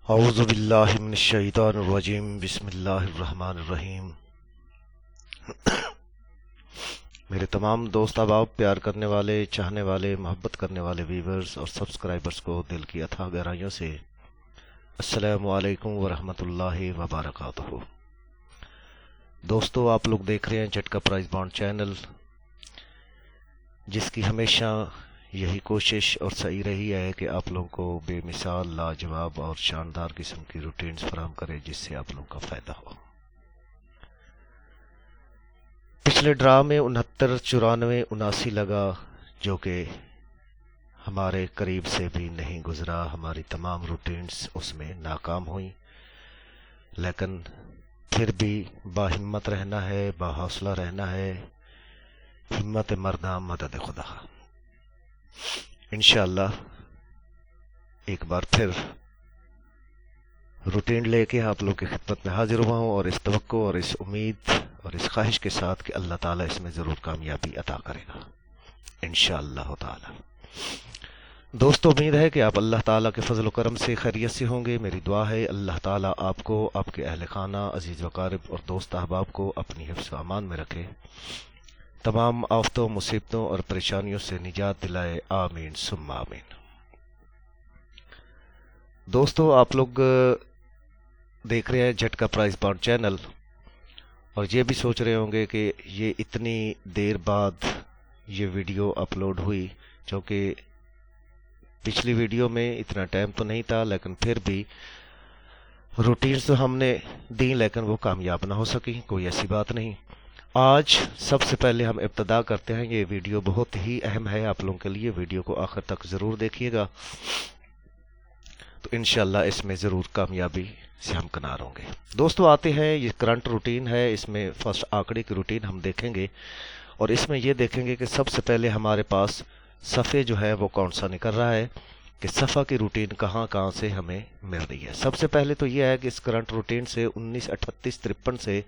اعوذ باللہ من الشیطان الرجیم بسم اللہ الرحمن الرحیم۔ میرے تمام دوست احباب، پیار کرنے والے، چاہنے والے، محبت کرنے والے ویورز اور سبسکرائبرز کو دل کی اتھاہ گہرائیوں سے السلام علیکم ورحمۃ اللہ وبرکاتہ۔ دوستو، آپ لوگ دیکھ رہے ہیں جھٹکا پرائز بانڈ چینل، جس کی ہمیشہ یہی کوشش اور صحیح رہی ہے کہ آپ لوگوں کو بے مثال، لاجواب اور شاندار قسم کی روٹینز فراہم کرے جس سے آپ لوگوں کا فائدہ ہو۔ پچھلے ڈرا میں 69، 94، 79 لگا، جو کہ ہمارے قریب سے بھی نہیں گزرا۔ ہماری تمام روٹینز اس میں ناکام ہوئیں، لیکن پھر بھی باہمت رہنا ہے، باحوصلہ رہنا ہے۔ ہمت مرداں مدد خدا۔ انشاءاللہ ایک بار پھر روٹین لے کے آپ لوگ کی خدمت میں حاضر ہوا ہوں، اور اس توقع اور اس امید اور اس خواہش کے ساتھ کہ اللہ تعالیٰ اس میں ضرور کامیابی عطا کرے گا انشاءاللہ تعالیٰ۔ دوستو، امید ہے کہ آپ اللہ تعالیٰ کے فضل و کرم سے خیریت سے ہوں گے۔ میری دعا ہے اللہ تعالیٰ آپ کو، آپ کے اہل خانہ، عزیز وقارب اور دوست احباب کو اپنی حفظ و امان میں رکھے، تمام آفتوں، مصیبتوں اور پریشانیوں سے نجات دلائے، آمین ثم آمین۔ دوستو، آپ لوگ دیکھ رہے ہیں جھٹکا پرائز بانڈ چینل، اور یہ بھی سوچ رہے ہوں گے کہ یہ اتنی دیر بعد یہ ویڈیو اپلوڈ ہوئی، چونکہ پچھلی ویڈیو میں اتنا ٹائم تو نہیں تھا، لیکن پھر بھی روٹینز تو ہم نے دیں لیکن وہ کامیاب نہ ہو سکی۔ کوئی ایسی بات نہیں۔ آج سب سے پہلے ہم ابتدا کرتے ہیں، یہ ویڈیو بہت ہی اہم ہے آپ لوگوں کے لیے، ویڈیو کو آخر تک ضرور دیکھیے گا، تو انشاءاللہ اس میں ضرور کامیابی سے ہم کنار ہوں گے۔ دوستو، آتے ہیں، یہ کرنٹ روٹین ہے، اس میں فرسٹ آنکڑے کی روٹین ہم دیکھیں گے، اور اس میں یہ دیکھیں گے کہ سب سے پہلے ہمارے پاس صفحے جو ہے وہ کون سا نکل رہا ہے، کہ صفحہ کی روٹین کہاں کہاں سے ہمیں مل رہی ہے۔ سب سے پہلے تو یہ ہے کہ اس کرنٹ روٹین سے 19، 38، 53 سے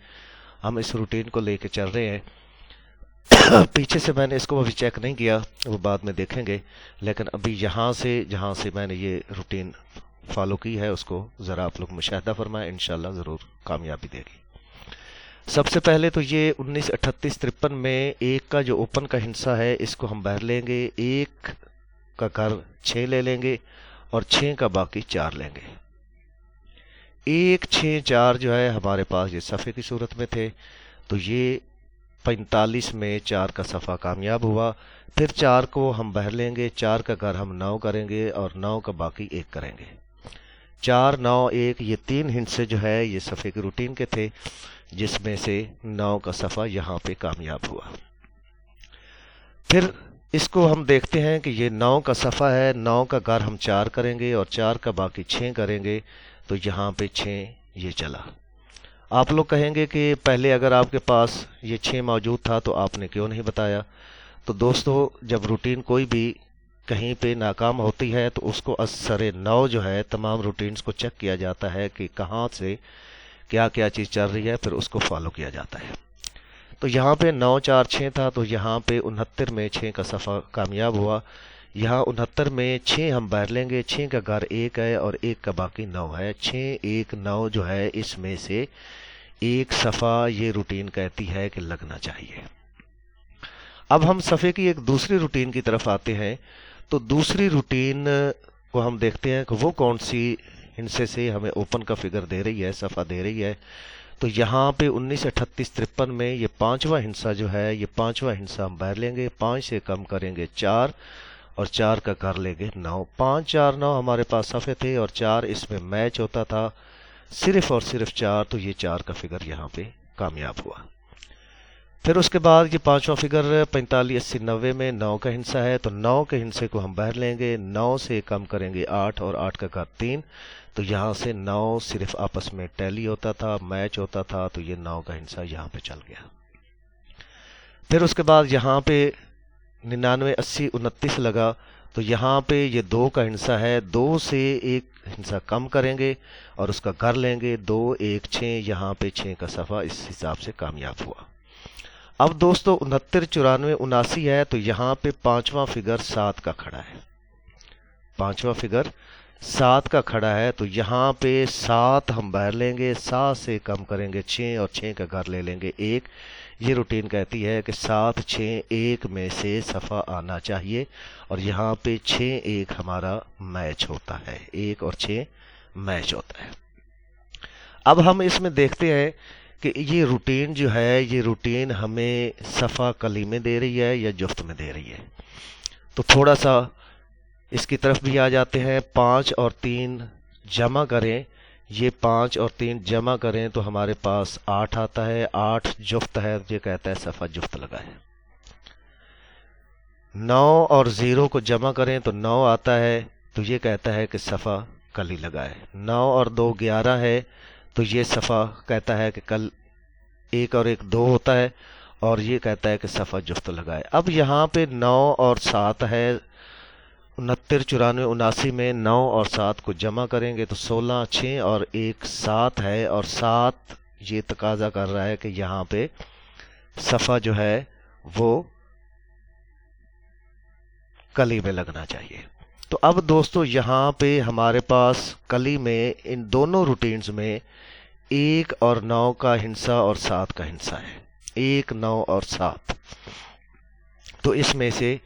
ہم اس روٹین کو لے کے چل رہے ہیں۔ پیچھے سے میں نے اس کو ابھی چیک نہیں کیا، وہ بعد میں دیکھیں گے، لیکن ابھی یہاں سے جہاں سے میں نے یہ روٹین فالو کی ہے اس کو ذرا آپ لوگ مشاہدہ فرمائیں، انشاءاللہ ضرور کامیابی دے گی۔ سب سے پہلے تو یہ 19، 38، 53 میں ایک کا جو اوپن کا ہنسا ہے اس کو ہم باہر لیں گے، ایک کا گھر 6 لے لیں گے اور 6 کا باقی 4 لیں گے۔ 1، 6، 4 جو ہے ہمارے پاس یہ صفحے کی صورت میں تھے، تو یہ 45 میں 4 کا صفحہ کامیاب ہوا۔ پھر 4 کو ہم باہر لیں گے، 4 کا گھر ہم 9 کریں گے اور 9 کا باقی 1 کریں گے۔ 4، 9، 1 یہ 3 ہنسے جو ہے یہ صفحے کی روٹین کے تھے، جس میں سے 9 کا صفحہ یہاں پہ کامیاب ہوا۔ پھر اس کو ہم دیکھتے ہیں کہ یہ 9 کا صفحہ ہے، 9 کا گھر ہم 4 کریں گے اور 4 کا باقی 6 کریں گے، تو یہاں پہ 6 یہ چلا۔ آپ لوگ کہیں گے کہ پہلے اگر آپ کے پاس یہ 6 موجود تھا تو آپ نے کیوں نہیں بتایا؟ تو دوستو، جب روٹین کوئی بھی کہیں پہ ناکام ہوتی ہے تو اس کو از سر نو جو ہے تمام روٹینز کو چیک کیا جاتا ہے کہ کہاں سے کیا کیا چیز چل رہی ہے، پھر اس کو فالو کیا جاتا ہے۔ تو یہاں پہ 9، 4، 6 تھا، تو یہاں پہ 69 میں 6 کا صفحہ کامیاب ہوا۔ یہاں 69 میں 6 ہم باہر لیں گے، 6 کا گھر 1 ہے اور 1 کا باقی 9 ہے۔ 6، 1، 9 جو ہے اس میں سے ایک صفحہ یہ روٹین کہتی ہے کہ لگنا چاہیے۔ اب ہم صفحے کی ایک دوسری روٹین کی طرف آتے ہیں، تو دوسری روٹین کو ہم دیکھتے ہیں کہ وہ کون سی ہنسے سے ہمیں اوپن کا فگر دے رہی ہے، صفحہ دے رہی ہے۔ تو یہاں پہ 19، 38، 53 میں یہ 5واں ہنسا جو ہے، یہ 5واں ہنسا ہم باہر لیں گے، 5 سے کم کریں گے 4 اور 4 کا کر لیں گے 9۔ 5، 4، 9 ہمارے پاس صفحے تھے اور 4 اس میں میچ ہوتا تھا، صرف اور صرف 4، تو یہ 4 کا فگر یہاں پہ کامیاب ہوا۔ پھر اس کے بعد یہ 5واں فگر 45، 80، 90 میں 9 کا ہنسا ہے، تو 9 کے ہنسے کو ہم باہر لیں گے، 9 سے کم کریں گے 8 اور 8 کا گھر 3، تو یہاں سے 9 صرف آپس میں ٹیلی ہوتا تھا، میچ ہوتا تھا، تو یہ 9 کا ہنسا یہاں پہ چل گیا۔ پھر اس کے بعد یہاں پہ 99، 80، 29 لگا، تو یہاں پہ یہ 2 کا ہنسا ہے، 2 سے ایک ہنسا کم کریں گے اور اس کا گھر لیں گے، 2، 1، 6، یہاں پہ 6 کا صفحہ اس حساب سے کامیاب ہوا۔ اب دوستو 69، 94، 79 ہے، تو یہاں پہ 5واں فگر 7 کا کھڑا ہے۔ 5واں فگر 7 का खड़ा है तो यहाँ पे 7 हम बाहर लेंगे, 7 से कम करेंगे 6 और 6 का घर ले लेंगे 1। ये रूटीन कहती है कि 7 6 1 में से सफ़ा आना चाहिए और यहाँ पे 6 1 हमारा मैच होता है, 1 और 6 मैच होता है। अब हम इसमें देखते हैं कि ये रूटीन जो है, ये रूटीन हमें सफ़ा कली में दे रही है या जुफ्त में दे रही है। तो थोड़ा सा इसकी तरफ भी आ जाते हैं। 5 और 3 जमा करें, ये 5 और 3 जमा करें तो हमारे पास 8 आता है, 8 जुफ्त है, ये कहता है सफ़ा जुफ्त लगाए। 9 और 0 को जमा करें तो 9 आता है, तो ये कहता है कि सफ़ा कली लगाए। 9 और 2 11 है, तो ये सफ़ा कहता है कि कल 1 और 1 2 होता है और ये कहता है कि सफ़ा जुफ्त लगाए। अब यहाँ पे 9 और 7 है, 69 94 79 में 9 और 7 को जमा करेंगे तो 16 6 और 1 7 है और 7 ये तकाजा कर रहा है कि यहाँ पे सफ़ा जो है वो कली में लगना चाहिए। तो अब दोस्तों यहाँ पे हमारे पास कली में इन दोनों रूटीन्स में 1 और 9 का हिस्सा और 7 का हिस्सा है, 1 9 और 7, तो इसमें से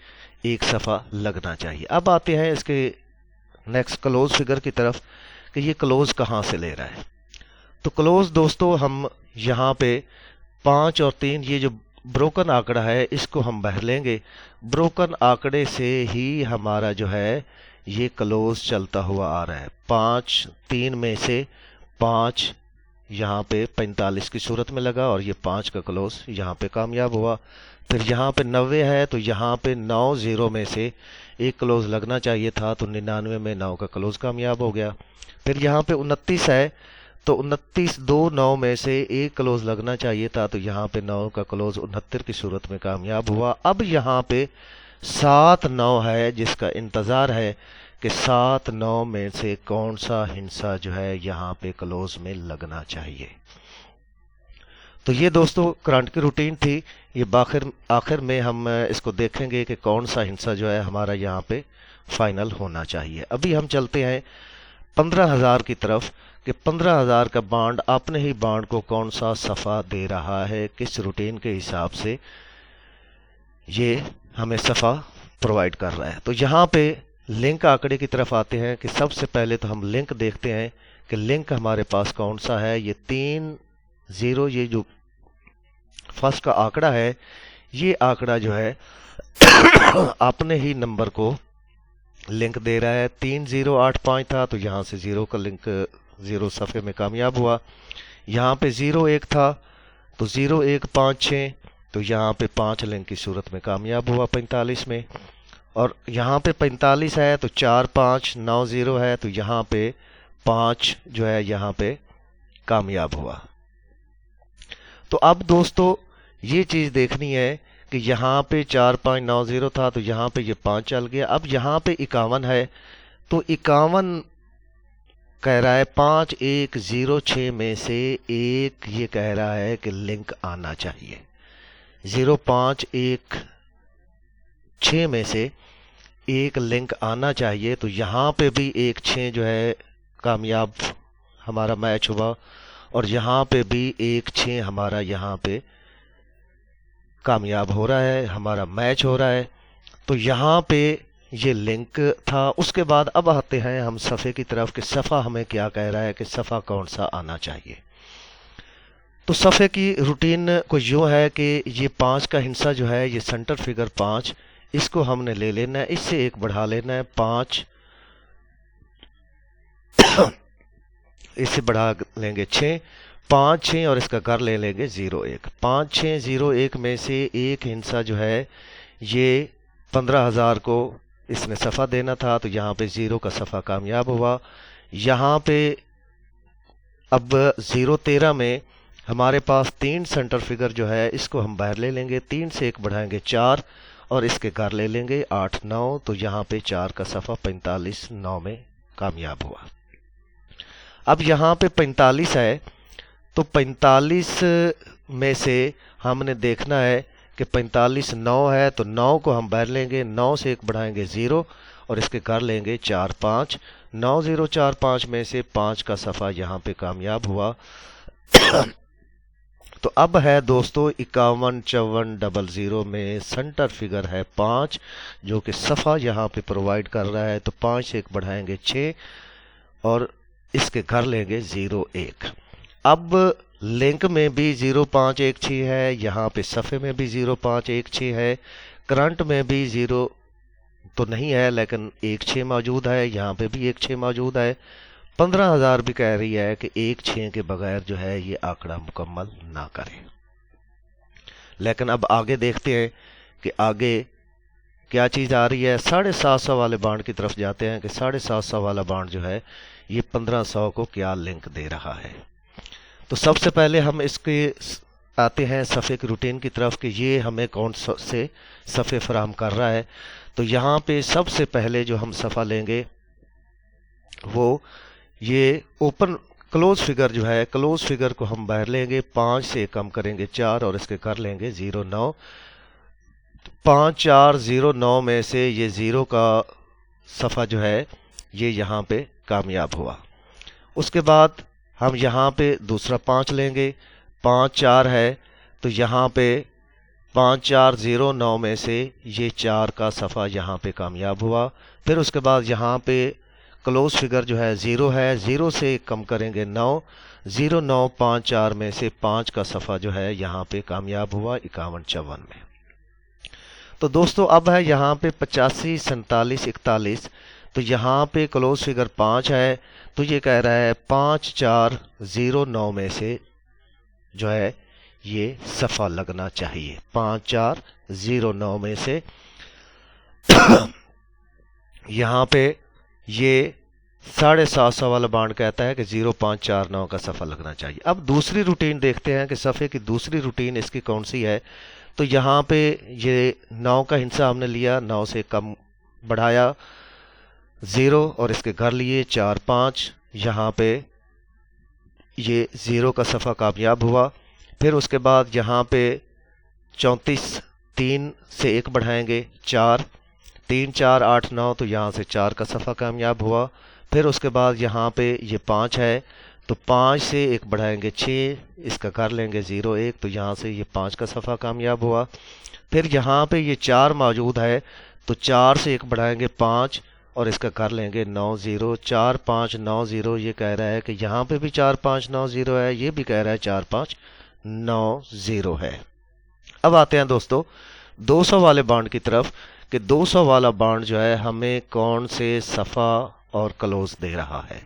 एक सफ़ा लगना चाहिए। अब आते हैं इसके नेक्स्ट क्लोज फिगर की तरफ कि ये क्लोज कहाँ से ले रहा है। तो क्लोज दोस्तों हम यहाँ पे 5 और 3 ये जो ब्रोकन आंकड़ा है इसको हम बाहर लेंगे। ब्रोकन आंकड़े से ही हमारा जो है ये क्लोज चलता हुआ आ रहा है। 5 3 में से 5 यहाँ पे 45 की सूरत में लगा और ये 5 का क्लोज यहाँ पे कामयाब हुआ। फिर यहाँ पे 90 है तो यहाँ पे 9 0 में से एक क्लोज लगना चाहिए था तो 99 में 9 का क्लोज कामयाब हो गया। फिर यहाँ पे 29 है तो 29 2 9 में से एक क्लोज लगना चाहिए था तो यहाँ पे 9 का क्लोज 69 की सूरत में कामयाब हुआ। अब यहाँ पे 7 9 है जिसका इंतज़ार है कि 7 9 में से कौन सा हिस्सा जो है यहाँ पे क्लोज में लगना चाहिए। तो ये दोस्तों करंट की रूटीन थी। ये आखिर में हम इसको देखेंगे कि कौन सा हिस्सा जो है हमारा यहाँ पे फाइनल होना चाहिए। अभी हम चलते हैं 15,000 की तरफ कि 15,000 का बांड अपने ही बांड को कौन सा सफ़ा दे रहा है, किस रूटीन के हिसाब से ये हमें सफ़ा प्रोवाइड कर रहा है। तो यहाँ पे लिंक आंकड़े की तरफ आते हैं कि सबसे पहले तो हम लिंक देखते हैं कि लिंक हमारे पास कौन सा है। ये 3 0 ये जो फर्स्ट का आंकड़ा है, ये आंकड़ा जो है अपने ही नंबर को लिंक दे रहा है। 3 0 8 5 था तो यहाँ से 0 का लिंक 0 सफ़े में कामयाब हुआ। यहाँ पे 0 1 था तो 0 1 5 6 तो यहाँ पे 5 लिंक की सूरत में कामयाब हुआ 45 में। और यहाँ पे 45 है तो 4 5 9 0 है तो यहाँ पे 5 जो है यहाँ पे कामयाब हुआ। तो अब दोस्तों ये चीज़ देखनी है कि यहाँ पे 4 5 9 0 था तो यहाँ पे ये 5 चल गया। अब यहाँ पे 51 है तो 51 कह रहा है 5 1 0 6 में से एक ये कह रहा है कि लिंक आना चाहिए। 0 5 1 6 में से एक लिंक आना चाहिए। तो यहाँ पे भी 1 6 जो है कामयाब हमारा मैच हुआ और यहाँ पे भी 1 6 हमारा यहाँ पे कामयाब हो रहा है, हमारा मैच हो रहा है। तो यहाँ पे ये लिंक था। उसके बाद अब आते हैं हम सफ़े की तरफ कि सफ़ा हमें क्या कह रहा है कि सफ़ा कौन सा आना चाहिए। तो सफ़े की रूटीन को यूँ है कि ये 5 का हिस्सा जो है ये सेंटर फिगर 5 इसको हमने ले लेना है, इससे एक बढ़ा लेना है 5 इससे बढ़ा लेंगे 6 5 6 और इसका घर ले लेंगे 0 1 5 6 0 1 में से एक हिस्सा जो है ये 15,000 को इसने सफ़ा देना था तो यहाँ पे 0 का सफ़ा कामयाब हुआ। यहाँ पे अब 0 13 में हमारे पास 3 सेंटर फिगर जो है इसको हम बाहर ले लेंगे, 3 से 1 बढ़ाएंगे 4 और इसके घर ले लेंगे 8 9 तो यहाँ पे 4 का सफ़ा 45 9 में कामयाब हुआ। अब यहाँ पे 45 है तो 45 में से हमने देखना है कि 45 9 है तो 9 को हम बाहर लेंगे, 9 से 1 बढ़ाएंगे 0 और इसके कर लेंगे 4 5। 9045 में से 5 का सफ़ा यहाँ पे कामयाब हुआ। तो अब है दोस्तों 515400 में सेंटर फिगर है 5, जो कि सफ़ा यहाँ पे प्रोवाइड कर रहा है। तो 5 से 1 बढ़ाएंगे 6 और इसके घर लेंगे 01। अब लिंक में भी 0516 है, यहाँ पे सफ़े में भी 0516 है, करंट में भी 0 तो नहीं है लेकिन 16 मौजूद है, यहाँ पे भी 16 मौजूद है। 15,000 भी कह रही है कि 16 के बगैर जो है ये आंकड़ा मुकम्मल ना करे। लेकिन अब आगे देखते हैं कि आगे क्या चीज़ आ रही है। 750 वाले बांड की तरफ जाते हैं कि 750 वाला बांड जो है ये 1500 को क्या लिंक दे रहा है। तो सबसे पहले हम इसके आते हैं सफ़े की रूटीन की तरफ कि ये हमें कौन से सफ़े फराहम कर रहा है। तो यहाँ पे सबसे पहले जो हम सफ़ा लेंगे वो ये ओपन क्लोज फिगर जो है, क्लोज फिगर को हम बाहर लेंगे, 5 से कम करेंगे 4 और इसके कर लेंगे 09। 5409 में से ये 0 का सफ़ा जो है ये यहाँ पे कामयाब हुआ। उसके बाद हम यहाँ पे दूसरा 5 लेंगे, 5 4 है तो यहाँ पे 5409 में से ये 4 का सफ़ा यहाँ पे कामयाब हुआ। फिर उसके बाद यहाँ पे क्लोज फिगर जो है 0 है, 0 से कम करेंगे 9, 0954 में से 5 का सफ़ा जो है यहाँ पे कामयाब हुआ 5154 में। तो दोस्तों अब है यहाँ पे 85 47 41। तो यहाँ पे क्लोज फिगर 5 है तो ये कह रहा है 5409 में से जो है ये सफ़ा लगना चाहिए। 5409 में से यहाँ पे ये 750 वाला बांड कहता है कि 0549 का सफ़ा लगना चाहिए। अब दूसरी रूटीन देखते हैं कि सफ़े की दूसरी रूटीन इसकी कौन सी है। तो यहाँ पे ये 9 का हिस्सा हमने लिया, 9 से कम बढ़ाया 0 और इसके घर लिए 4 5। यहाँ पे ये 0 का सफ़ा कामयाब हुआ। फिर उसके बाद यहाँ पे 34 3 से 1 बढ़ाएंगे 4, 3 4 8 9 तो यहाँ से 4 का सफ़ा कामयाब हुआ। फिर उसके बाद यहाँ पे ये 5 है तो 5 से 1 बढ़ाएंगे 6, इसका कर लेंगे 01 तो यहाँ से ये 5 का सफ़ा कामयाब हुआ। फिर यहाँ पे ये 4 मौजूद है तो 4 से 1 बढ़ाएंगे 5 और इसका कर लेंगे 90। 4 5 9 0 ये कह रहा है कि यहाँ पे भी 4 5 9 0 है, ये भी कह रहा है 4 5 9 0 है। अब आते हैं दोस्तों 200 वाले बांड की तरफ कि 200 वाला बांड जो है हमें कौन से सफ़ा और क्लोज दे रहा है।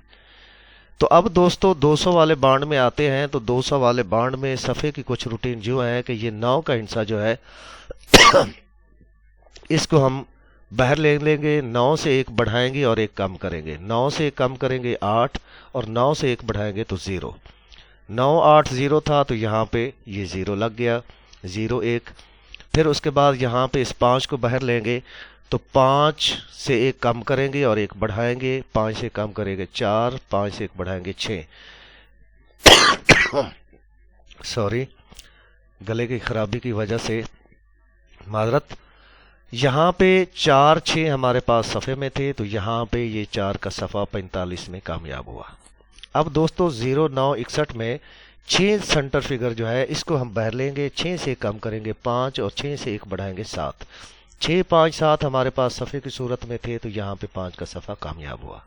तो अब दोस्तों 200 वाले बांड में आते हैं। तो 200 वाले बांड में सफ़े की कुछ रूटीन जो है कि ये 9 का हिस्सा जो है इसको हम बाहर ले लेंगे, 9 से 1 बढ़ाएंगे और 1 कम करेंगे, 9 से 1 कम करेंगे 8 और 9 से 1 बढ़ाएंगे तो 0। 9 8 0 था तो यहाँ पे ये 0 लग गया 01। फिर उसके बाद यहाँ पे इस 5 को बाहर लेंगे तो 5 से 1 कम करेंगे और 1 बढ़ाएंगे, 5 से कम करेंगे 4, 5 से 1 बढ़ाएंगे 6। सॉरी, गले की खराबी की वजह से माजरत। यहाँ पे 4 6 हमारे पास सफ़े में थे तो यहाँ पे ये 4 का सफ़ा 45 में कामयाब हुआ। अब दोस्तों 0961 में 6 सेंटर फिगर जो है इसको हम बाहर लेंगे, 6 से कम करेंगे 5 और 6 से 1 बढ़ाएंगे 7। 6 5 7 हमारे पास सफ़े की सूरत में थे तो यहाँ पे 5 का सफ़ा कामयाब हुआ।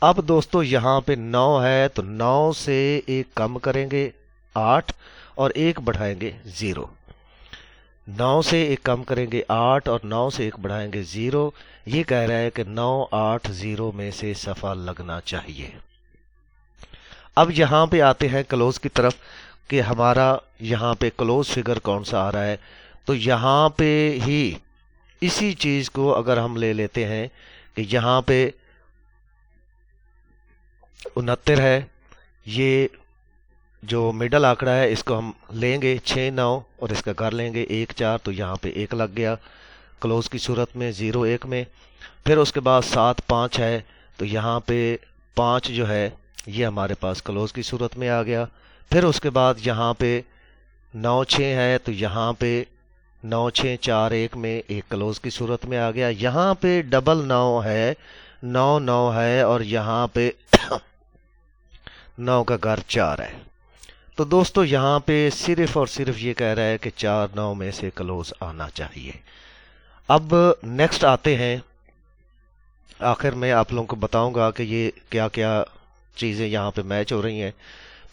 अब दोस्तों यहाँ पे 9 है तो 9 से 1 कम करेंगे 8 और 1 बढ़ाएंगे 0। 9 से 1 कम करेंगे 8 और 9 से 1 बढ़ाएंगे 0। ये कह रहा है कि 9 8 0 में से सफ़ा लगना चाहिए। अब यहाँ पे आते हैं क्लोज की तरफ कि हमारा यहाँ पे क्लोज फिगर कौन सा आ रहा है। तो यहाँ पे ही इसी चीज़ को अगर हम ले लेते हैं कि यहाँ पे 69 है, ये जो मिडल आंकड़ा है इसको हम लेंगे 6 9 और इसका कर लेंगे 1 4 तो यहाँ पे 1 लग गया क्लोज की सूरत में 0 1 में। फिर उसके बाद 7 5 है तो यहाँ पे 5 जो है ये हमारे पास क्लोज की सूरत में आ गया। फिर उसके बाद यहाँ पे 9 6 है तो यहाँ पे 9 6 4 1 में एक क्लोज की सूरत में आ गया। यहाँ पे डबल 9 है, 9 9 है, और यहाँ पे 9 का घर 4 है। तो दोस्तों यहाँ पे सिर्फ और सिर्फ ये कह रहा है कि 4 9 में से क्लोज आना चाहिए। अब नेक्स्ट आते हैं, आखिर में आप लोगों को बताऊंगा कि ये क्या क्या चीज़ें यहाँ पे मैच हो रही हैं।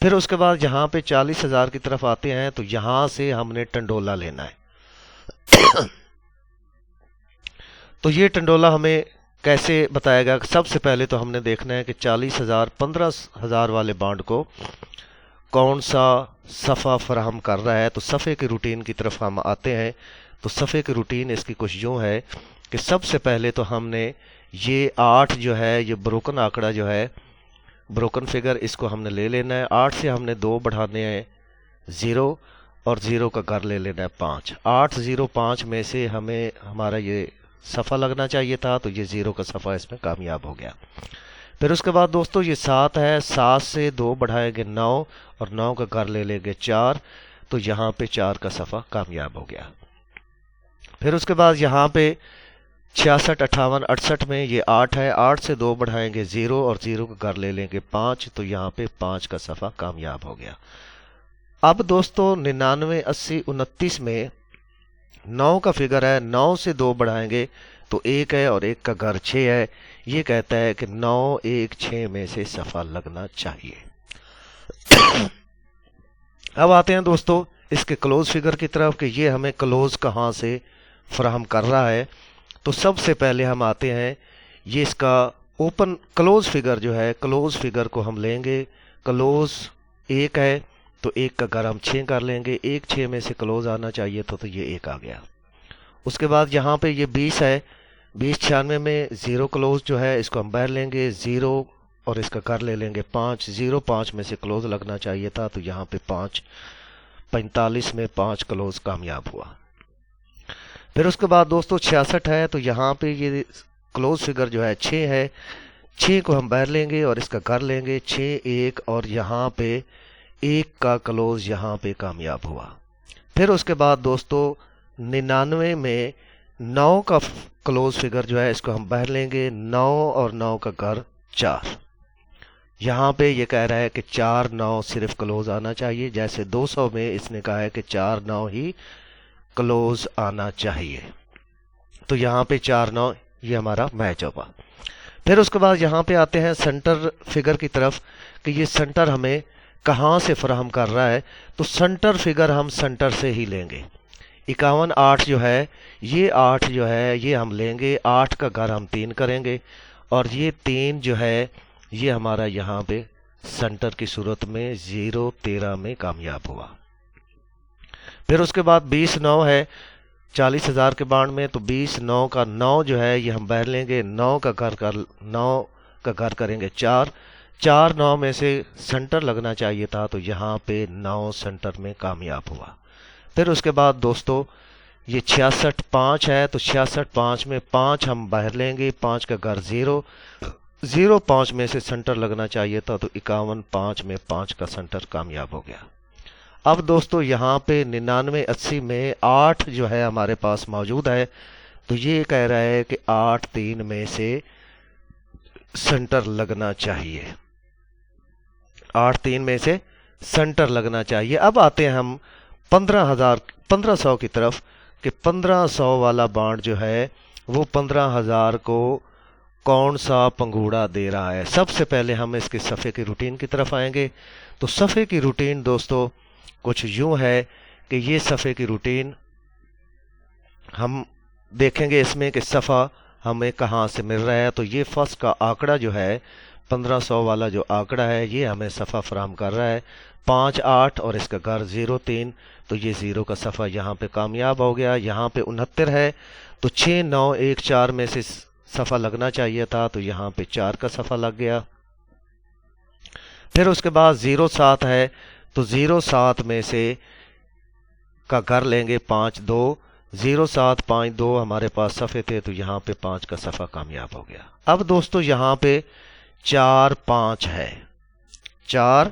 फिर उसके बाद यहाँ पे 40,000 की तरफ आते हैं, तो यहाँ से हमने टंडोला लेना है। तो ये टंडोला हमें कैसे बताएगा? सबसे पहले तो हमने देखना है कि 40,000 15,000 वाले बॉन्ड को कौन सा सफ़ा फराहम कर रहा है। तो सफ़े की रूटीन की तरफ हम आते हैं। तो सफ़े की रूटीन इसकी कुछ यूँ है कि सबसे पहले तो हमने ये 8 जो है, ये ब्रोकन आंकड़ा जो है, ब्रोकन फिगर, इसको हमने ले लेना है। 8 से हमने 2 बढ़ाने हैं 0, और 0 का घर ले लेना है 5। 8 0 5 में से हमें हमारा ये सफ़ा लगना चाहिए था, तो ये 0 का सफ़ा इसमें कामयाब हो गया। फिर उसके बाद दोस्तों ये 7 है, 7 से 2 बढ़ाएंगे 9, और 9 का घर ले लेंगे 4, तो यहाँ पे 4 का सफ़ा कामयाब हो गया। फिर उसके बाद यहाँ पे 66 58 68 में ये 8 है, 8 से 2 बढ़ाएंगे 0, और 0 का घर ले लेंगे 5, तो यहाँ पे 5 का सफ़ा कामयाब हो गया। अब दोस्तों 99 80 29 में 9 का फिगर है, 9 से 2 बढ़ाएंगे तो 1 है, और 1 का घर 6 है। ये कहता है कि 9 1 6 में से सफ़ा लगना चाहिए। अब आते हैं दोस्तों इसके क्लोज फिगर की तरफ कि ये हमें क्लोज कहाँ से फराहम कर रहा है। तो सबसे पहले हम आते हैं, ये इसका ओपन क्लोज फिगर जो है, क्लोज फिगर को हम लेंगे। क्लोज 1 है, तो 1 का घर हम 6 कर लेंगे। 1 6 में से क्लोज आना चाहिए तो ये 1 आ गया। उसके बाद यहाँ पे ये 20 है, 20 96 में 0 क्लोज जो है, इसको हम बाहर लेंगे 0, और इसका घर ले लेंगे 5। 0 5 में से क्लोज लगना चाहिए था, तो यहाँ पे 5 45 में 5 क्लोज कामयाब हुआ। फिर उसके बाद दोस्तों 66 है, तो यहाँ पे ये क्लोज फिगर जो है 6 है, 6 को हम बाहर लेंगे और इसका घर लेंगे 6 1, और यहाँ पे 1 का क्लोज यहाँ पे कामयाब हुआ। फिर उसके बाद दोस्तों 99 में 9 का क्लोज फिगर जो है, इसको हम बाहर लेंगे 9, और 9 का घर 4। यहाँ पे ये कह रहा है कि 4 9 सिर्फ क्लोज आना चाहिए, जैसे 200 में इसने कहा है कि 4 9 ही क्लोज आना चाहिए। तो यहाँ पे 4 9 ये हमारा मैच होगा। फिर उसके बाद यहाँ पे आते हैं सेंटर फिगर की तरफ कि ये सेंटर हमें कहाँ से फराहम कर रहा है। तो सेंटर फिगर हम सेंटर से ही लेंगे। 51 8 जो है, ये 8 जो है ये हम लेंगे, 8 का घर हम 3 करेंगे, और ये 3 जो है ये हमारा यहाँ पे सेंटर की सूरत में 0 13 में कामयाब हुआ। फिर उसके बाद 20 9 है 40,000 के बांड में, तो 20 9 का 9 जो है ये हम बाहर लेंगे, 9 का घर करेंगे 4। 4 9 में से सेंटर लगना चाहिए था, तो यहाँ पे 9 सेंटर में कामयाब हुआ। फिर उसके बाद दोस्तों ये 66 5 है, तो 66 5 में 5 हम बाहर लेंगे, 5 का घर 0 0 5 में से सेंटर लगना चाहिए था, तो 51 5 में 5 का सेंटर कामयाब हो गया। अब दोस्तों यहाँ पे 99 80 में 8 जो है हमारे पास मौजूद है, तो ये कह रहा है कि 8 3 में से सेंटर लगना चाहिए, 8 3 में से सेंटर लगना चाहिए। अब आते हैं हम 1500 की तरफ कि 1500 वाला बांड जो है वो 15,000 को कौन सा पंगूड़ा दे रहा है। सबसे पहले हम इसके सफ़े की रूटीन की तरफ आएंगे। तो सफ़े की रूटीन दोस्तों कुछ यूं है कि ये सफ़े की रूटीन हम देखेंगे इसमें कि सफ़ा हमें कहाँ से मिल रहा है। तो ये फर्स्ट का आंकड़ा जो है 1500 वाला जो आंकड़ा है ये हमें सफ़ा फराहम कर रहा है 5 8, और इसका घर 0 3, तो ये 0 का सफ़ा यहाँ पे कामयाब हो गया। यहाँ पे 69 है, तो 6 9 1 4 में से सफ़ा लगना चाहिए था, तो यहाँ पे 4 का सफ़ा लग गया। फिर उसके बाद 0 7 है, तो 0 7 में से का घर लेंगे 5 2, 0 7 5 2 हमारे पास सफ़े थे, तो यहाँ पे 5 का सफ़ा कामयाब हो गया। अब दोस्तों यहाँ पे 4 5 है, 4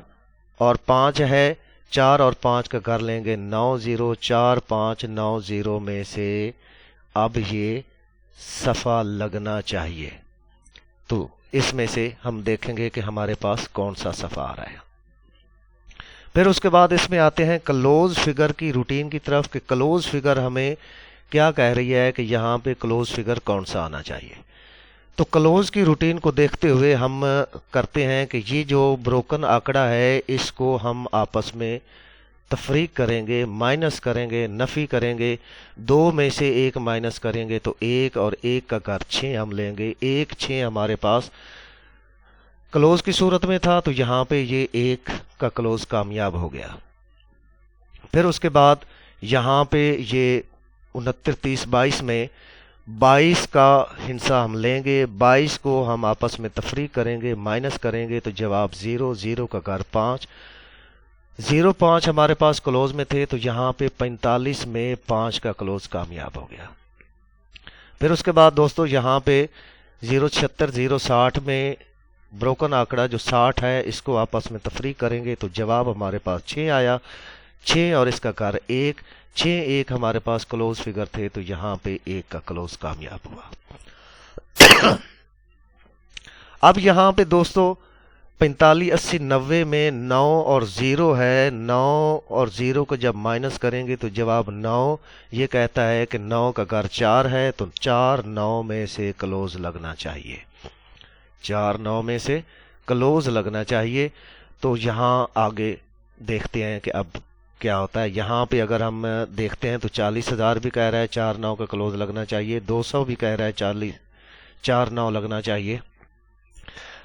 और 5 है, 4 और 5 का घर लेंगे 9 0, 4 5 9 0 में से अब ये सफ़ा लगना चाहिए। तो इसमें से हम देखेंगे कि हमारे पास कौन सा सफ़ा आ रहा है। फिर उसके बाद इसमें आते हैं क्लोज फिगर की रूटीन की तरफ कि क्लोज फिगर हमें क्या कह रही है कि यहाँ पे क्लोज फिगर कौन सा आना चाहिए। तो क्लोज की रूटीन को देखते हुए हम करते हैं कि ये जो ब्रोकन आंकड़ा है इसको हम आपस में तफरीक करेंगे, माइनस करेंगे, नफ़ी करेंगे। 2 में से 1 माइनस करेंगे तो 1 और 1 का घर 6 हम लेंगे। 1 6 हमारे पास क्लोज की सूरत में था, तो यहाँ पे ये 1 का क्लोज कामयाब हो गया। फिर उसके बाद यहाँ पे ये 69 30 22 में 22 का हिस्सा हम लेंगे। 22 को हम आपस में तफरीक करेंगे, माइनस करेंगे तो जवाब 0 0 का घर 5 0 5 हमारे पास क्लोज में थे, तो यहाँ पे 45 में 5 का क्लोज कामयाब हो गया। फिर उसके बाद दोस्तों यहाँ पे 0 76 0 60 में ब्रोकन आंकड़ा जो 60 है इसको आपस में तफरीक करेंगे तो जवाब हमारे पास 6 आया। 6 और इसका घर 1 6 1 हमारे पास क्लोज फिगर थे, तो यहाँ पे 1 का क्लोज कामयाब हुआ। अब यहाँ पे दोस्तों 45 80 90 में 9 और 0 है। 9 और 0 को जब माइनस करेंगे तो जवाब 9 ये कहता है कि 9 का घर 4 है, तो 4 9 में से क्लोज लगना चाहिए। 4 9 में से क्लोज लगना चाहिए। तो यहाँ आगे देखते हैं कि अब क्या होता है। यहाँ पे अगर हम देखते हैं तो 40,000 भी कह रहा है 4 9 का क्लोज लगना चाहिए। 200 भी कह रहा है 4 9 लगना चाहिए।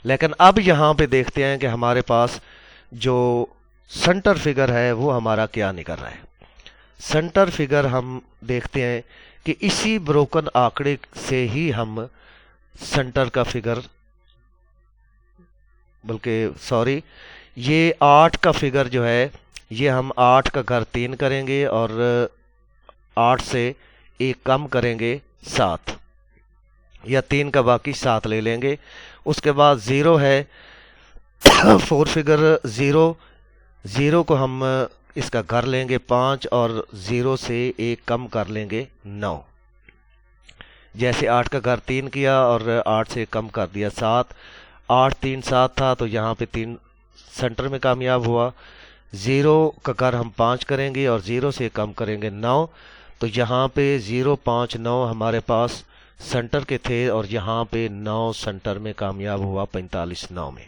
लेकिन अब यहाँ पे देखते हैं कि हमारे पास जो सेंटर फिगर है वो हमारा क्या निकल रहा है। सेंटर फिगर हम देखते हैं कि इसी ब्रोकन आंकड़े से ही हम सेंटर का फिगर, बल्कि ये 8 का फिगर जो है ये हम 8 का घर 3 करेंगे और 8 से 1 कम करेंगे 7, या 3 का बाकी 7 ले लेंगे। उसके बाद 0 है 4 फिगर 0 को हम इसका घर लेंगे 5 और 0 से 1 कम कर लेंगे 9। जैसे 8 का घर 3 किया और 8 से कम कर दिया 7। 8 3 7 था, तो यहाँ पे 3 सेंटर में कामयाब हुआ। 0 का घर हम 5 करेंगे और 0 से कम करेंगे 9, तो यहाँ पे 0 5 9 हमारे पास सेंटर के थे और यहाँ पे 9 सेंटर में कामयाब हुआ 45 9 में।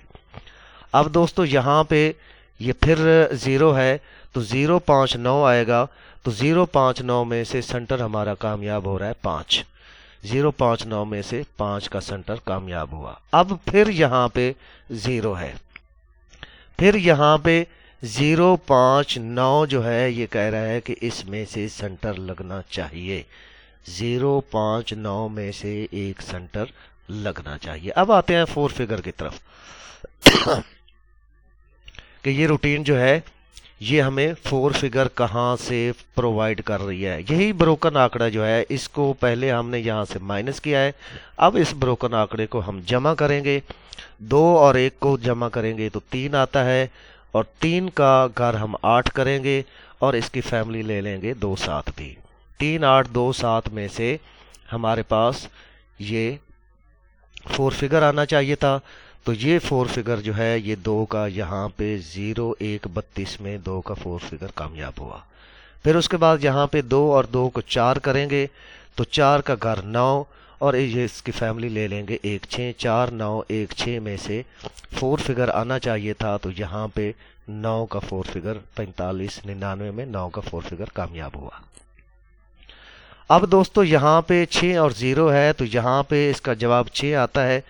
अब दोस्तों यहाँ पे ये फिर 0 है, तो 0 5 9 आएगा, तो 0 5 9 में से सेंटर हमारा कामयाब हो रहा है 5। 0 5 9 में से 5 का सेंटर कामयाब हुआ। अब फिर यहाँ पे 0 है, फिर यहाँ पे 0 5 9 जो है ये कह रहा है कि इसमें से सेंटर लगना चाहिए। 0 5 9 में से एक सेंटर लगना चाहिए। अब आते हैं 4 फिगर की तरफ कि ये रूटीन जो है ये हमें 4 फिगर कहाँ से प्रोवाइड कर रही है। यही ब्रोकन आंकड़ा जो है इसको पहले हमने यहाँ से माइनस किया है। अब इस ब्रोकन आंकड़े को हम जमा करेंगे। 2 और 1 को जमा करेंगे तो 3 आता है, और 3 का घर हम 8 करेंगे और इसकी फैमिली ले लेंगे 2 7 भी। 3 8 2 7 में से हमारे पास ये 4 फिगर आना चाहिए था। तो ये 4 फिगर जो है ये 2 का यहाँ पे 0 1 32 में 2 का 4 फिगर कामयाब हुआ। फिर उसके बाद यहाँ पे 2 और 2 को 4 करेंगे तो 4 का घर 9 और ये इसकी फैमिली ले लेंगे 1 6। 4 9 1 6 में से 4 फिगर आना चाहिए था, तो यहाँ पे 9 का 4 फिगर 45 99 में 9 का 4 फिगर कामयाब हुआ। अब दोस्तों यहाँ पे 6 और 0 है, तो यहाँ पे इसका जवाब 6 आता है।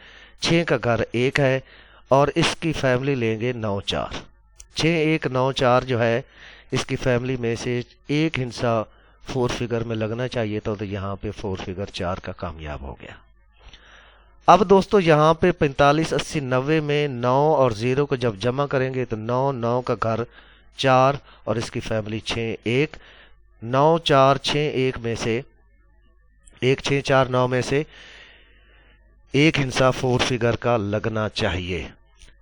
6 का घर 1 है और इसकी फैमिली लेंगे 9 4। 6 1 9 4 जो है इसकी फैमिली में से एक हिस्सा 4 फिगर में लगना चाहिए था, तो यहाँ पे 4 फिगर 4 का कामयाब हो गया। अब दोस्तों यहाँ पे 45 80 90 में 9 और 0 को जब जमा करेंगे तो 9 9 का घर 4 और इसकी फैमिली 6 1। 9 4 6 1 में से 1 6 4 9 में से एक हिस्सा 4 फिगर का लगना चाहिए।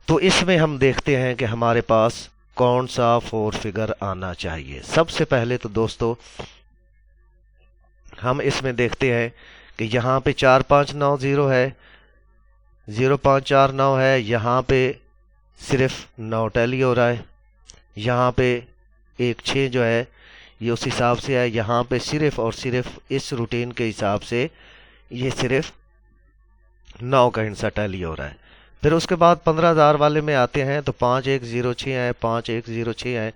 तो इसमें हम देखते हैं कि हमारे पास कौन सा 4 फिगर आना चाहिए। सबसे पहले तो दोस्तों हम इसमें देखते हैं कि यहाँ पे 4590 है, 0549 है, यहाँ पे सिर्फ 9 टैली हो रहा है, यहाँ पे 16 जो है ये उस हिसाब से है, यहाँ पे सिर्फ और सिर्फ इस रूटीन के हिसाब से ये सिर्फ 9 का हिस्सा टैली हो रहा है। फिर उसके बाद 15,000 वाले में आते हैं तो 5106 है, 5106 है,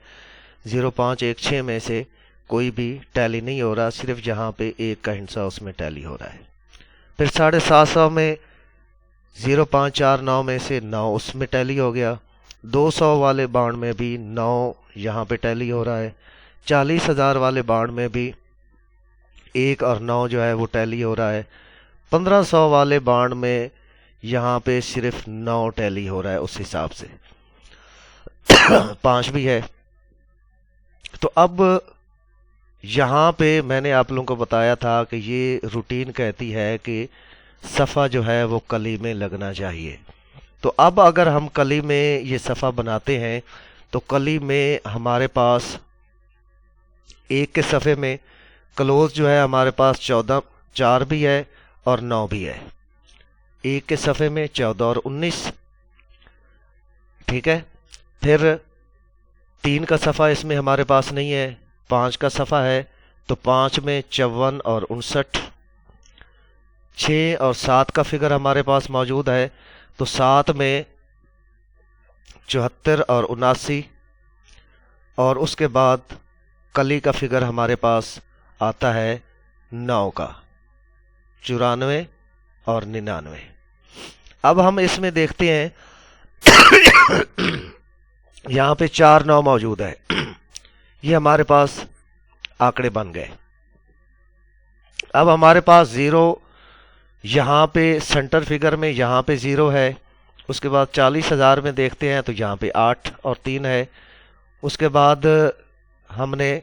0516 में से कोई भी टैली नहीं हो रहा, सिर्फ यहाँ पे 1 का हिस्सा उसमें टैली हो रहा है। फिर 750 में 0549 में से 9 उसमें टैली हो गया। 200 वाले बांड में भी 9 यहाँ पे टैली हो रहा है। 40,000 वाले बांड में भी 1 और 9 जो है वो टैली हो रहा है। 1500 वाले बांड में यहाँ पे सिर्फ 9 टैली हो रहा है उस हिसाब से 5 भी है। तो अब यहाँ पे मैंने आप लोगों को बताया था कि ये रूटीन कहती है कि सफ़ा जो है वो कली में लगना चाहिए। तो अब अगर हम कली में ये सफ़ा बनाते हैं तो कली में हमारे पास एक के सफ़े में क्लोज जो है हमारे पास 14 4 भी है और 9 भी है। एक के सफ़े में 14 और 19, ठीक है। फिर 3 का सफ़ा इसमें हमारे पास नहीं है, 5 का सफ़ा है तो 5 में 54 और 59, 6 और 7 का फिगर हमारे पास मौजूद है तो 7 में 74 और 79, और उसके बाद कली का फिगर हमारे पास आता है 9 का 94 और 99। अब हम इसमें देखते हैं यहाँ पे 4 9 मौजूद है, ये हमारे पास आंकड़े बन गए। अब हमारे पास 0 यहाँ पे सेंटर फिगर में यहाँ पे 0 है। उसके बाद 40,000 में देखते हैं तो यहाँ पे 8 और 3 है। उसके बाद हमने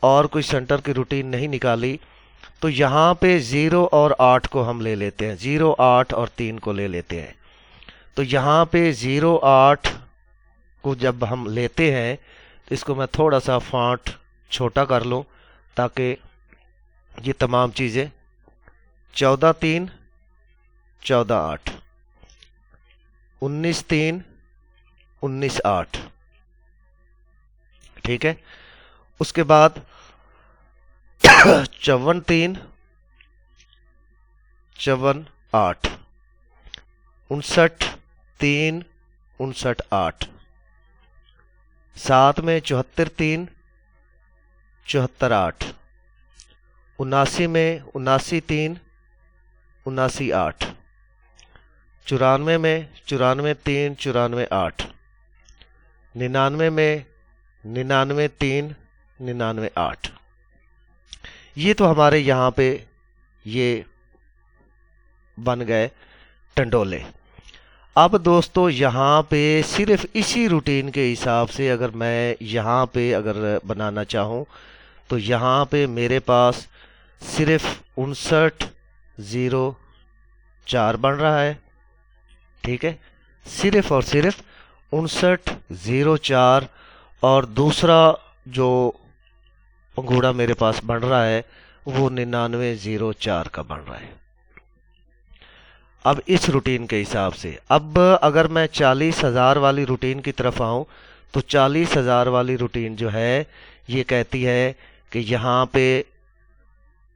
और कोई सेंटर की रूटीन नहीं निकाली तो यहाँ पे 0 और 8 को हम ले लेते हैं, 0 8 और 3 को ले लेते हैं। तो यहाँ पे 0 8 को जब हम लेते हैं तो इसको मैं थोड़ा सा फॉन्ट छोटा कर लूँ ताकि ये तमाम चीज़ें 14 3 14 8, 19 3 19 8, ठीक है। उसके बाद 54 3 54 8, 59 3 59 8, 7 में 74 3 74 8, 79 में 79 3 79 8, 94 में 94 3 94 8, 99 में 99 3 99 8। ये तो हमारे यहाँ पे ये बन गए टंडोले। अब दोस्तों यहाँ पे सिर्फ इसी रूटीन के हिसाब से अगर मैं यहाँ पे अगर बनाना चाहूँ तो यहाँ पे मेरे पास सिर्फ 59 0 4 बन रहा है, ठीक है। सिर्फ और सिर्फ 59 0 4, और दूसरा जो पंघूड़ा मेरे पास बन रहा है वो 99 0 4 का बन रहा है। अब इस रूटीन के हिसाब से अब अगर मैं 40,000 वाली रूटीन की तरफ आऊं तो 40,000 वाली रूटीन जो है ये कहती है कि यहाँ पे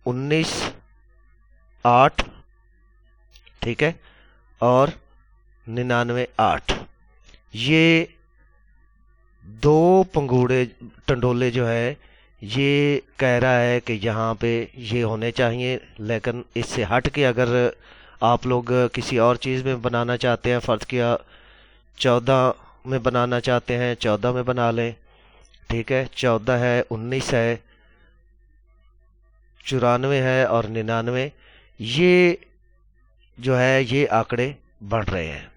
19 8, ठीक है, और 99 8, ये दो पंघूड़े टंडोले जो है ये कह रहा है कि यहाँ पे ये होने चाहिए। लेकिन इससे हट के अगर आप लोग किसी और चीज़ में बनाना चाहते हैं, फ़र्ज़ किया 14 में बनाना चाहते हैं, 14 में बना लें, ठीक है। 14 है, 19 है, 94 है और 99, ये जो है ये आंकड़े बढ़ रहे हैं,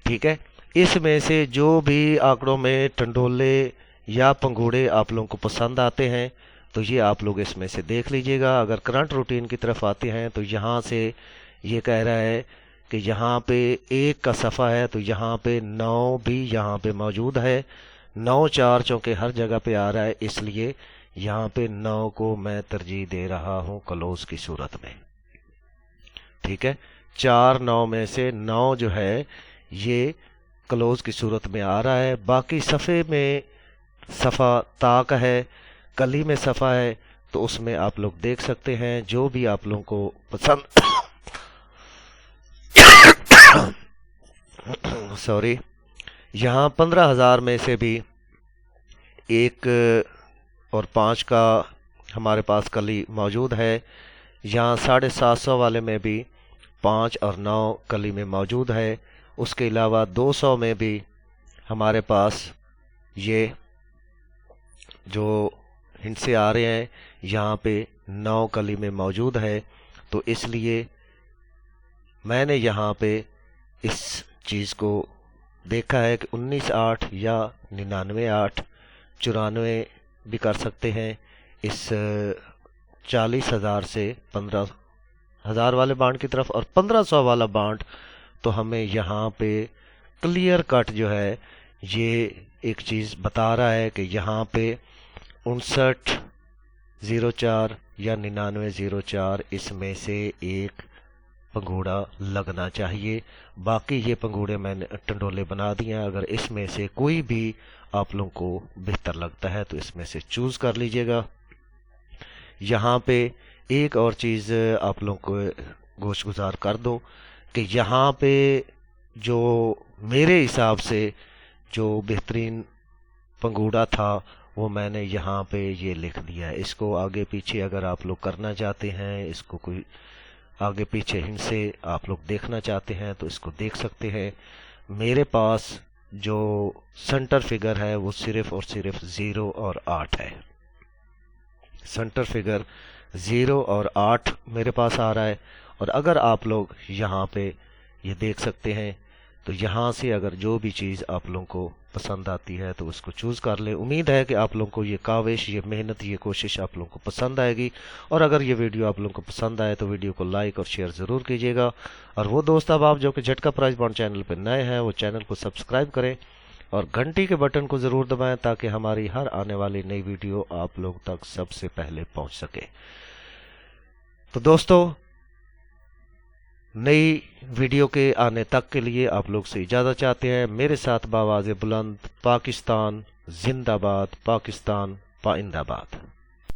ठीक है। इसमें से जो भी आंकड़ों में टंडोले या पंघूड़े आप लोगों को पसंद आते हैं तो ये आप लोग इसमें से देख लीजिएगा। अगर करंट रूटीन की तरफ आते हैं तो यहाँ से ये कह रहा है कि यहाँ पे 1 का सफ़ा है तो यहाँ पे 9 भी यहाँ पे मौजूद है, 9 4 चौके हर जगह पे आ रहा है, इसलिए यहाँ पे 9 को मैं तरजीह दे रहा हूँ क्लोज की सूरत में। ठीक है, 4 9 में से 9 जो है ये क्लोज की सूरत में आ रहा है। बाकी सफ़े में सफ़ा ताक है, कली में सफ़ा है, तो उसमें आप लोग देख सकते हैं जो भी आप लोगों को पसंद सॉरी, यहाँ 15,000 में से भी 1 और 5 का हमारे पास कली मौजूद है। यहाँ 750 वाले में भी 5 और 9 कली में मौजूद है। उसके अलावा 200 में भी हमारे पास ये जो हिंसे आ रहे हैं यहाँ पे 9 कली में मौजूद है। तो इसलिए मैंने यहाँ पे इस चीज़ को देखा है कि 19,8 या 99,8 94 भी कर सकते हैं। इस 40,000 से 15,000 वाले बांड की तरफ, और 1500 वाला बांड तो हमें यहाँ पे क्लियर कट जो है ये एक चीज़ बता रहा है कि यहाँ पे 5904 या 9904 इसमें से एक पंगूड़ा लगना चाहिए। बाकी ये पंगूड़े मैंने टंडोले बना दिए हैं। अगर इसमें से कोई भी आप लोगों को बेहतर लगता है तो इसमें से चूज कर लीजिएगा। यहाँ पे एक और चीज़ आप लोगों को गोश गुजार कर दूं कि यहाँ पे जो मेरे हिसाब से जो बेहतरीन पंगूड़ा था वो मैंने यहाँ पे ये लिख दिया है। इसको आगे पीछे अगर आप लोग करना चाहते हैं, इसको कोई आगे पीछे हिंसे आप लोग देखना चाहते हैं तो इसको देख सकते हैं। मेरे पास जो सेंटर फिगर है वो सिर्फ और सिर्फ 0 और 8 है। सेंटर फिगर 0 और 8 मेरे पास आ रहा है। और अगर आप लोग यहाँ पे ये देख सकते हैं तो यहाँ से अगर जो भी चीज़ आप लोगों को पसंद आती है तो उसको चूज़ कर लें। उम्मीद है कि आप लोगों को ये काविश, ये मेहनत, ये कोशिश आप लोगों को पसंद आएगी। और अगर ये वीडियो आप लोगों को पसंद आए तो वीडियो को लाइक और शेयर ज़रूर कीजिएगा। और वो दोस्त अब आप जो कि झटका प्राइस बॉन्ड चैनल पर नए हैं वो चैनल को सब्सक्राइब करें और घंटी के बटन को ज़रूर दबाएं ताकि हमारी हर आने वाली नई वीडियो आप लोग तक सबसे पहले पहुँच सके। तो दोस्तों, नई वीडियो के आने तक के लिए आप लोग से इजाज़त चाहते हैं। मेरे साथ बावाज़ बुलंद, पाकिस्तान जिंदाबाद, पाकिस्तान पाइंदाबाद।